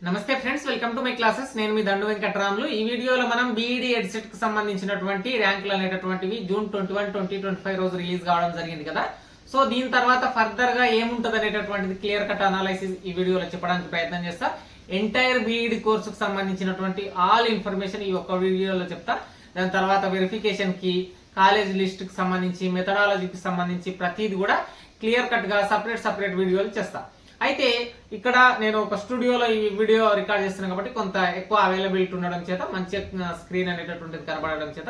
నమస్తే friends, welcome to my classes. నేను మీ దండు వెంకటరాములు. ఈ వీడియోలో మనం బీఈడి ఎడ్సెట్ కి సంబంధించినటువంటి ర్యాంకులు అనేటటువంటివి జూన్ 21, 2025 రోజు రిలీజ్ కావడం జరిగింది కదా. సో దీని తర్వాత ఫర్దర్ గా ఏముంటది అనేటటువంటిది క్లియర్ కట్ అనాలైసిస్ ఈ వీడియోలో చెప్పడానికి ప్రయత్నం చేస్తా. ఎంటైర్ బీఈడి కోర్సుకు సంబంధించినటువంటి ఆల్ ఇన్ఫర్మేషన్ ఈ ఒక్క వీడియోలో చెప్తా. దాని తర్వాత వెరిఫికేషన్ కి, కాలేజ్ లిస్ట్ కి సంబంధించి, మెథడాలజీకి సంబంధించి ప్రతిది కూడా క్లియర్ కట్ గా సపరేట్ వీడియోలు చేస్తా. అయితే ఇక్కడ నేను ఒక స్టూడియోలో ఈ వీడియో రికార్డ్ చేస్తున్నాను కాబట్టి కొంత ఎక్కువ అవైలబిలిటీ ఉండడం చేత, మంచి స్క్రీన్ అనేటటువంటిది కనబడడం చేత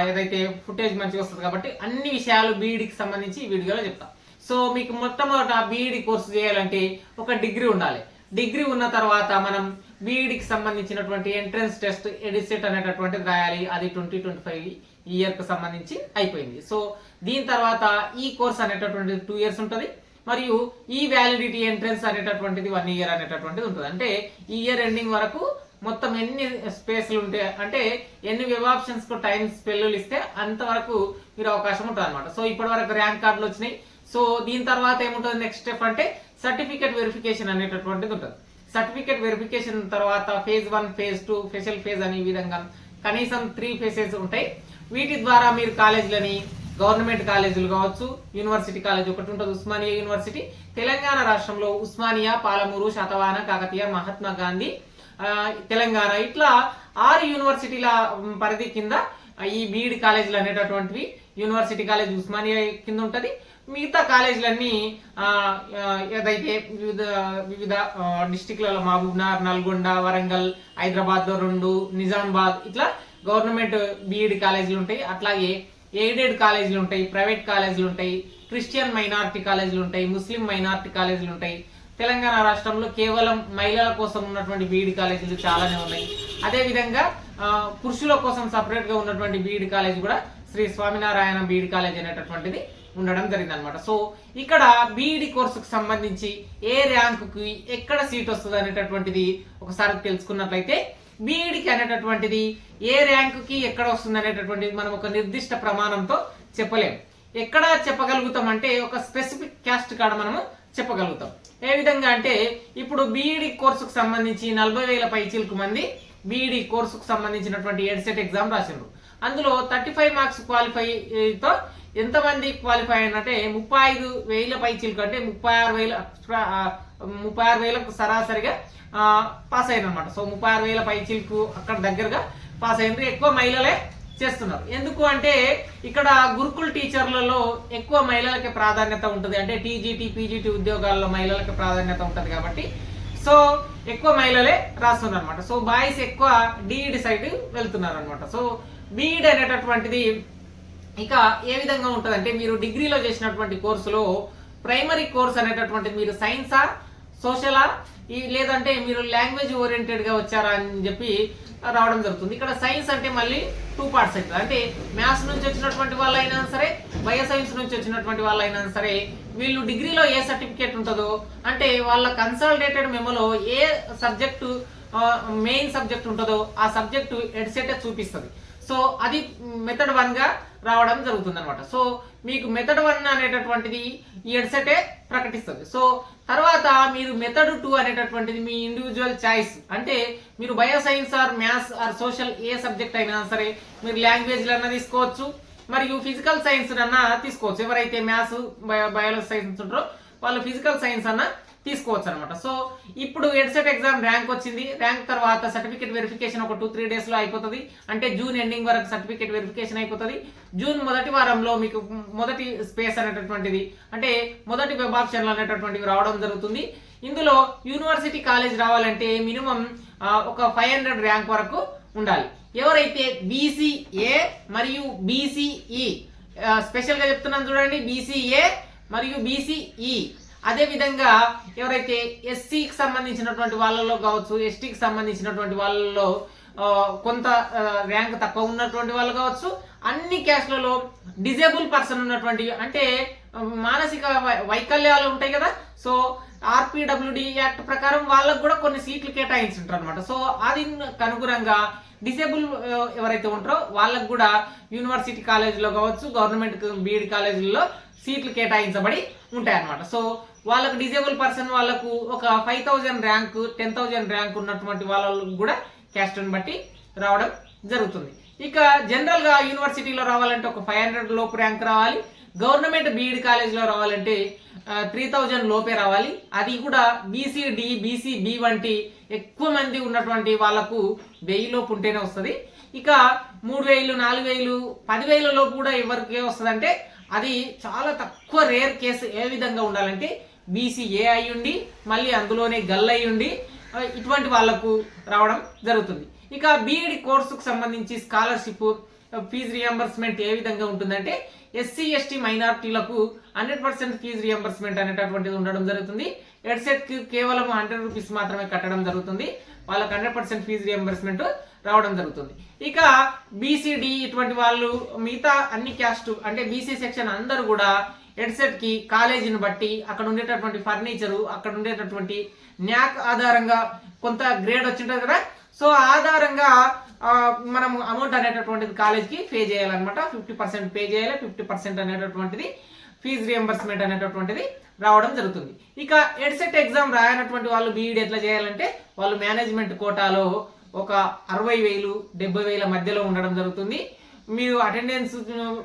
ఏదైతే ఫుటేజ్ మంచిగా వస్తుంది కాబట్టి అన్ని విషయాలు బీఈడికి సంబంధించి ఈ వీడియోలో చెప్తా. సో మీకు మొట్టమొదట బీఈడి కోర్సు చేయాలంటే ఒక డిగ్రీ ఉండాలి. డిగ్రీ ఉన్న తర్వాత మనం బీఈడికి సంబంధించినటువంటి ఎంట్రన్స్ టెస్ట్ ఎడిసెట్ అనేటటువంటిది రాయాలి. అది 2025 ఇయర్ కు సంబంధించి అయిపోయింది. సో దీని తర్వాత ఈ కోర్స్ అనేటటువంటిది 2 years ఉంటుంది. మరియు ఈ వ్యాలిడిటీ ఎంట్రన్స్ అనేటటువంటిది 1 year అనేటటువంటిది ఉంటుంది. అంటే ఈ ఇయర్ ఎండింగ్ వరకు మొత్తం ఎన్ని స్పేస్లు ఉంటాయి అంటే ఎన్ని వెబ్ ఆప్షన్స్ కు టైం స్పెల్లు ఇస్తే అంతవరకు మీరు అవకాశం ఉంటుంది అనమాట. సో ఇప్పటి వరకు ర్యాంక్ కార్డులు వచ్చినాయి. సో దీని తర్వాత ఏముంటుంది నెక్స్ట్ స్టెప్ అంటే సర్టిఫికేట్ వెరిఫికేషన్ అనేటటువంటిది ఉంటుంది. సర్టిఫికేట్ వెరిఫికేషన్ తర్వాత ఫేజ్ 1, ఫేజ్ 2, స్పెషల్ ఫేజ్ అని ఈ విధంగా కనీసం 3 phases ఉంటాయి. వీటి ద్వారా మీరు కాలేజీలని, గవర్నమెంట్ కాలేజీలు కావచ్చు, యూనివర్సిటీ కాలేజ్ ఒకటి ఉంటుంది, ఉస్మానియా యూనివర్సిటీ. తెలంగాణ రాష్ట్రంలో ఉస్మానియా, పాలమూరు, శాతవాహన, కాకతీయ, మహాత్మా గాంధీ, తెలంగాణ ఇట్లా 6 యూనివర్సిటీల పరిధి కింద ఈ బీఈడి కాలేజీలు అనేటటువంటివి. యూనివర్సిటీ కాలేజ్ ఉస్మానియా కింద ఉంటది. మిగతా కాలేజీలన్నీ ఏదైతే వివిధ డిస్టిక్లలో మహబూబ్నగర్, నల్గొండ, వరంగల్, హైదరాబాద్ 2, నిజామాబాద్ ఇట్లా గవర్నమెంట్ బీఈడి కాలేజీలు ఉంటాయి. అట్లాగే ఎయిడెడ్ కాలేజీలు ఉంటాయి, ప్రైవేట్ కాలేజీలు ఉంటాయి, క్రిస్టియన్ మైనారిటీ కాలేజీలు ఉంటాయి, ముస్లిం మైనారిటీ కాలేజీలు ఉంటాయి. తెలంగాణ రాష్ట్రంలో కేవలం మహిళల కోసం ఉన్నటువంటి బీఈడి కాలేజీలు చాలానే ఉన్నాయి. అదే విధంగా పురుషుల కోసం సపరేట్ గా ఉన్నటువంటి బీఈడి కాలేజ్ కూడా శ్రీ స్వామినారాయణ బీఈడి కాలేజ్ అనేటటువంటిది ఉండడం జరిగింది అనమాట. సో ఇక్కడ బీఈడి కోర్సుకు సంబంధించి ఏ ర్యాంకుకి ఎక్కడ సీట్ వస్తుంది అనేటటువంటిది ఒకసారి తెలుసుకున్నట్లయితే, బీఈడికి అనేటటువంటిది ఏ ర్యాంకుకి ఎక్కడ వస్తుంది అనేటటువంటిది మనం ఒక నిర్దిష్ట ప్రమాణంతో చెప్పలేం. ఎక్కడ చెప్పగలుగుతాం అంటే ఒక స్పెసిఫిక్ క్యాస్ట్ కాడ మనము చెప్పగలుగుతాం. ఏ విధంగా అంటే ఇప్పుడు బీఈడి కోర్సుకు సంబంధించి 40,000 పైచీలకు మంది బీఈడి కోర్సుకు సంబంధించినటువంటి ఎడ్సెట్ ఎగ్జామ్ రాసిండ్రు. అందులో 35 మార్క్స్ క్వాలిఫైతో ఎంతమంది క్వాలిఫై అయినట్టే 35,000 పైచీలకు అంటే 36,000 సరాసరిగా పాస్ అయిన అనమాట. సో 36,000 పైచీలకు అక్కడ దగ్గరగా పాస్ అయినరు. ఎక్కువ మహిళలే చేస్తున్నారు. ఎందుకు అంటే ఇక్కడ గురుకుల్ టీచర్లలో ఎక్కువ మహిళలకి ప్రాధాన్యత ఉంటుంది. అంటే టీజీటీ, పీజీటీ ఉద్యోగాల్లో మహిళలకి ప్రాధాన్యత ఉంటుంది కాబట్టి సో ఎక్కువ మహిళలే రాస్తున్నారు అనమాట. సో బాయ్స్ ఎక్కువ డీఈడి సైడ్ వెళ్తున్నారు అనమాట. సో బీఈడి అనేటటువంటిది ఇక ఏ విధంగా ఉంటుంది అంటే, మీరు డిగ్రీలో చేసినటువంటి కోర్సులో ప్రైమరీ కోర్స్ అనేటటువంటిది మీరు సైన్సా, సోషలా, లేదంటే మీరు లాంగ్వేజ్ ఓరియంటెడ్ గా వచ్చారా అని చెప్పి రావడం జరుగుతుంది. ఇక్కడ సైన్స్ అంటే మళ్ళీ 2 parts అవుతుంది. అంటే మ్యాథ్స్ నుంచి వచ్చినటువంటి వాళ్ళైనా సరే, బయో సైన్స్ నుంచి వచ్చినటువంటి వాళ్ళైనా సరే, వీళ్ళు డిగ్రీలో ఏ సర్టిఫికేట్ ఉంటుందో అంటే వాళ్ళ కన్సల్టేటెడ్ మెమోలో ఏ సబ్జెక్టు మెయిన్ సబ్జెక్ట్ ఉంటుందో ఆ సబ్జెక్టు ఎడ్సెట్ చూపిస్తుంది. సో అది మెథడ్ 1 గా రావడం జరుగుతుంది అనమాట. సో మీకు మెథడ్ 1 అనేటటువంటిది ఈ ఎడ్సెటే ప్రకటిస్తుంది. సో తర్వాత మీరు మెథడ్ 2 అనేటటువంటిది మీ ఇండివిజువల్ చాయిస్. అంటే మీరు bio science or maths or social ఏ సబ్జెక్ట్ అయినా సరే మీరు లాంగ్వేజ్ అన్నా తీసుకోవచ్చు, మరియు ఫిజికల్ సైన్స్ అన్నా తీసుకోవచ్చు. ఎవరైతే మ్యాథ్స్, బయాలజీ సైన్స్ ఉంటారో వాళ్ళు ఫిజికల్ సైన్స్ అన్నా తీసుకోవచ్చు అనమాట. సో ఇప్పుడు ఎడ్సెట్ ఎగ్జామ్ ర్యాంక్ వచ్చింది. ర్యాంక్ తర్వాత సర్టిఫికేట్ వెరిఫికేషన్ ఒక 2-3 days లో అయిపోతుంది. అంటే జూన్ ఎండింగ్ వరకు సర్టిఫికేట్ వెరిఫికేషన్ అయిపోతుంది. జూన్ మొదటి వారంలో మీకు మొదటి స్పేస్ అనేటటువంటిది అంటే మొదటి వెబ్ ఆప్షన్లు అనేటటువంటివి రావడం జరుగుతుంది. ఇందులో యూనివర్సిటీ కాలేజ్ రావాలంటే మినిమం ఒక 500 ర్యాంక్ వరకు ఉండాలి. ఎవరైతే బీసీఏ మరియు బీసీఈ, స్పెషల్ గా చెప్తున్నాను చూడండి, బీసీఏ మరియు బీసీఈ, అదే విధంగా ఎవరైతే ఎస్సీకి సంబంధించినటువంటి వాళ్ళలో కావచ్చు, ఎస్టీకి సంబంధించినటువంటి వాళ్ళలో కొంత ర్యాంక్ తక్కువ ఉన్నటువంటి వాళ్ళు కావచ్చు, అన్ని క్యాస్ట్లలో డిజేబుల్ పర్సన్ ఉన్నటువంటి అంటే మానసిక వైకల్యాలు ఉంటాయి కదా. సో ఆర్పిడబ్ల్యూడి యాక్ట్ ప్రకారం వాళ్ళకు కూడా కొన్ని సీట్లు కేటాయించుంటారు అనమాట. సో అది అనుగుణంగా డిసేబుల్ ఎవరైతే ఉంటారో వాళ్ళకు కూడా యూనివర్సిటీ కాలేజీలో కావచ్చు, గవర్నమెంట్ బీఈడి కాలేజీల్లో సీట్లు కేటాయించబడి ఉంటాయి అన్నమాట. సో వాళ్ళకు డిజేబుల్ పర్సన్ వాళ్ళకు ఒక 5000 ర్యాంక్ 10,000 ర్యాంక్ ఉన్నటువంటి వాళ్ళకు కూడా క్యాస్ట్ని బట్టి రావడం జరుగుతుంది. ఇక జనరల్ గా యూనివర్సిటీలో రావాలంటే ఒక 500 లోపు ర్యాంక్ రావాలి. గవర్నమెంట్ బీఈడి కాలేజ్లో రావాలంటే 3000 లోపే రావాలి. అది కూడా బీసీడి బీసీబీ వంటి ఎక్కువ మంది ఉన్నటువంటి వాళ్ళకు 1000 లోపు ఉంటేనే వస్తుంది. ఇక 3000 4000 10,000 లోపు కూడా ఎవరికి వస్తుంది, అది చాలా తక్కువ రేర్ కేసు. ఏ విధంగా ఉండాలంటే బీసీఏ అయ్యుండి మళ్ళీ అందులోనే గల్ అయ్యుండి ఇటువంటి వాళ్లకు రావడం జరుగుతుంది. ఇక బీఈడి కోర్సుకు సంబంధించి స్కాలర్షిప్ ఫీజు రియంబర్స్మెంట్ ఏ విధంగా ఉంటుందంటే ఎస్సీ ఎస్టీ మైనారిటీలకు 100% ఫీజు రియంబర్స్మెంట్ అనేటటువంటిది ఉండడం జరుగుతుంది. ఎడ్సెట్ కి కేవలం 100 రూపీస్ మాత్రమే కట్టడం జరుగుతుంది. వాళ్ళకి 100% ఫీజు రియంబర్స్మెంట్ రావడం జరుగుతుంది. ఇక బీసీడి ఇటువంటి వాళ్ళు మిగతా అన్ని క్యాస్ట్ అంటే బీసీ సెక్షన్ అందరూ కూడా ఎడ్సెట్ కి కాలేజీని బట్టి అక్కడ ఉండేటటువంటి ఫర్నిచరు అక్కడ ఉండేటటువంటి న్యాక్ ఆధారంగా కొంత గ్రేడ్ వచ్చింటుంది కదా, సో ఆధారంగా మనం అమౌంట్ అనేటటువంటిది కాలేజ్కి పే చేయాలన్నమాట. 50% పే చేయాలి, 50% అనేటటువంటిది ఫీజు రియంబర్స్మెంట్ అనేటటువంటిది రావడం జరుగుతుంది. ఇక ఎడ్సెట్ ఎగ్జామ్ రాయనటువంటి వాళ్ళు బీఈడి ఎట్లా చేయాలంటే వాళ్ళు మేనేజ్మెంట్ కోటాలో ఒక 60,000 70,000 మధ్యలో ఉండడం జరుగుతుంది. మీరు అటెండెన్స్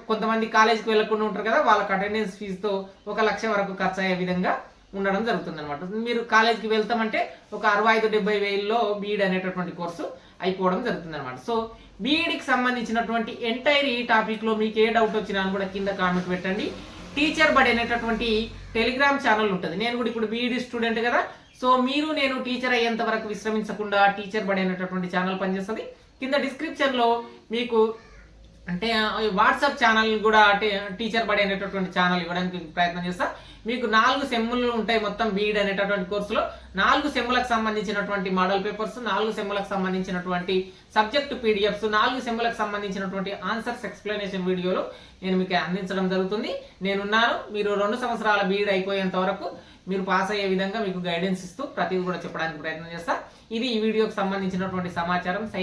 కొంతమంది కాలేజ్కి వెళ్ళకుండా ఉంటారు కదా, వాళ్ళకి అటెండెన్స్ ఫీజుతో 1,00,000 వరకు ఖర్చు అయ్యే విధంగా ఉండడం జరుగుతుంది అనమాట. మీరు కాలేజ్కి వెళ్తామంటే ఒక 65-70,000లో బీఈడి అనేటటువంటి కోర్సు అయిపోవడం జరుగుతుంది అనమాట. సో బీఈడికి సంబంధించినటువంటి ఎంటైర్ ఈ టాపిక్ లో మీకు ఏ డౌట్ వచ్చినా కూడా కింద కామెంట్ పెట్టండి. టీచర్ బడి అనేటటువంటి టెలిగ్రామ్ ఛానల్ ఉంటుంది. నేను కూడా ఇప్పుడు బీఈడి స్టూడెంట్ కదా, సో మీరు నేను టీచర్ అయ్యేంత వరకు విశ్రమించకుండా టీచర్ బడి అనేటటువంటి ఛానల్ పనిచేస్తుంది. కింద డిస్క్రిప్షన్ లో మీకు అంటే వాట్సాప్ ఛానల్ కూడా టీచర్ బడి అనేటటువంటి ఛానల్ ఇవ్వడానికి ప్రయత్నం చేస్తా. మీకు 4 సెమ్ములు ఉంటాయి మొత్తం బీఈడి అనేటటువంటి కోర్సులో. 4 సెమ్ములకు సంబంధించినటువంటి మోడల్ పేపర్స్, 4 సెమ్ములకు సంబంధించినటువంటి సబ్జెక్ట్ పీడిఎఫ్స్, 4 సెమ్ములకు సంబంధించినటువంటి ఆన్సర్స్ ఎక్స్ప్లెనేషన్ వీడియోలు నేను మీకు అందించడం జరుగుతుంది. నేనున్నాను. మీరు 2 సంవత్సరాల బీఈడి అయిపోయేంత వరకు మీరు పాస్ అయ్యే విధంగా మీకు గైడెన్స్ ఇస్తూ ప్రతిదీ కూడా చెప్పడానికి ప్రయత్నం చేస్తా. ఇది ఈ వీడియోకి సంబంధించినటువంటి సమాచారం.